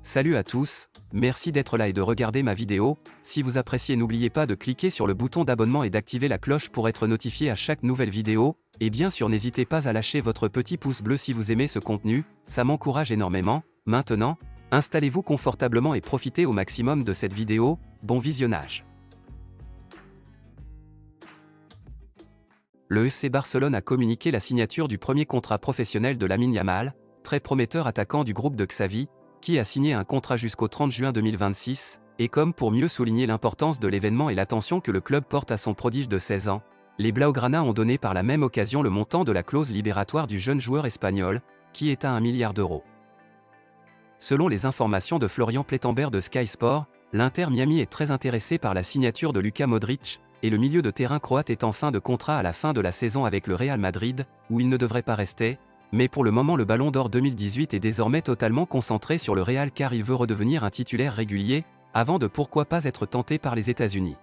Salut à tous, merci d'être là et de regarder ma vidéo. Si vous appréciez, n'oubliez pas de cliquer sur le bouton d'abonnement et d'activer la cloche pour être notifié à chaque nouvelle vidéo, et bien sûr n'hésitez pas à lâcher votre petit pouce bleu si vous aimez ce contenu, ça m'encourage énormément. Maintenant, installez-vous confortablement et profitez au maximum de cette vidéo, bon visionnage. Le FC Barcelone a communiqué la signature du premier contrat professionnel de Lamine Yamal, très prometteur attaquant du groupe de Xavi, qui a signé un contrat jusqu'au 30 juin 2026, et comme pour mieux souligner l'importance de l'événement et l'attention que le club porte à son prodige de 16 ans, les Blaugrana ont donné par la même occasion le montant de la clause libératoire du jeune joueur espagnol, qui est à 1 milliard d'euros. Selon les informations de Florian Plettenberg de Sky Sport, l'Inter Miami est très intéressé par la signature de Luka Modric, et le milieu de terrain croate est en fin de contrat à la fin de la saison avec le Real Madrid, où il ne devrait pas rester. Mais pour le moment le Ballon d'Or 2018 est désormais totalement concentré sur le Real car il veut redevenir un titulaire régulier, avant de pourquoi pas être tenté par les États-Unis.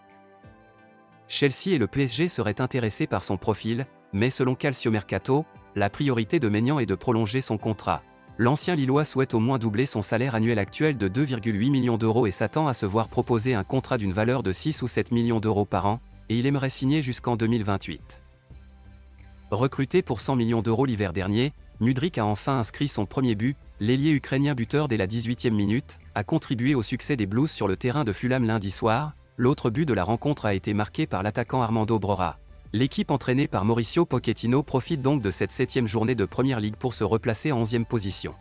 Chelsea et le PSG seraient intéressés par son profil, mais selon Calciomercato, la priorité de Maignan est de prolonger son contrat. L'ancien Lillois souhaite au moins doubler son salaire annuel actuel de 2,8 millions d'euros et s'attend à se voir proposer un contrat d'une valeur de 6 ou 7 millions d'euros par an, et il aimerait signer jusqu'en 2028. Recruté pour 100 millions d'euros l'hiver dernier, Mudryk a enfin inscrit son premier but. L'ailier ukrainien buteur dès la 18e minute a contribué au succès des Blues sur le terrain de Fulham lundi soir. L'autre but de la rencontre a été marqué par l'attaquant Armando Broja. L'équipe entraînée par Mauricio Pochettino profite donc de cette 7e journée de Premier League pour se replacer en 11e position.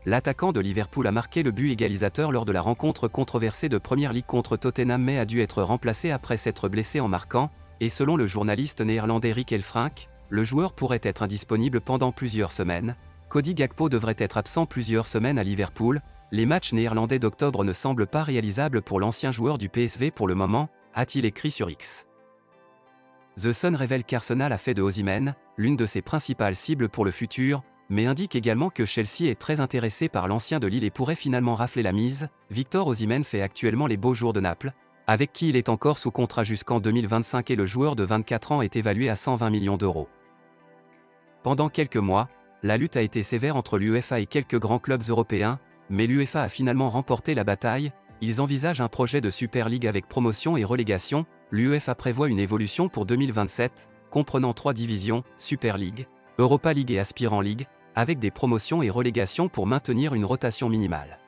L'attaquant de Liverpool a marqué le but égalisateur lors de la rencontre controversée de Premier League contre Tottenham mais a dû être remplacé après s'être blessé en marquant. Et selon le journaliste néerlandais Rick Elfrink, le joueur pourrait être indisponible pendant plusieurs semaines. Cody Gakpo devrait être absent plusieurs semaines à Liverpool. Les matchs néerlandais d'octobre ne semblent pas réalisables pour l'ancien joueur du PSV pour le moment, a-t-il écrit sur X. The Sun révèle qu'Arsenal a fait de Osimhen l'une de ses principales cibles pour le futur, mais indique également que Chelsea est très intéressé par l'ancien de Lille et pourrait finalement rafler la mise. Victor Osimhen fait actuellement les beaux jours de Naples, avec qui il est encore sous contrat jusqu'en 2025 et le joueur de 24 ans est évalué à 120 millions d'euros. Pendant quelques mois, la lutte a été sévère entre l'UEFA et quelques grands clubs européens, mais l'UEFA a finalement remporté la bataille. Ils envisagent un projet de Super League avec promotion et relégation. L'UEFA prévoit une évolution pour 2027, comprenant 3 divisions, Super League, Europa League et Aspirant League, avec des promotions et relégations pour maintenir une rotation minimale.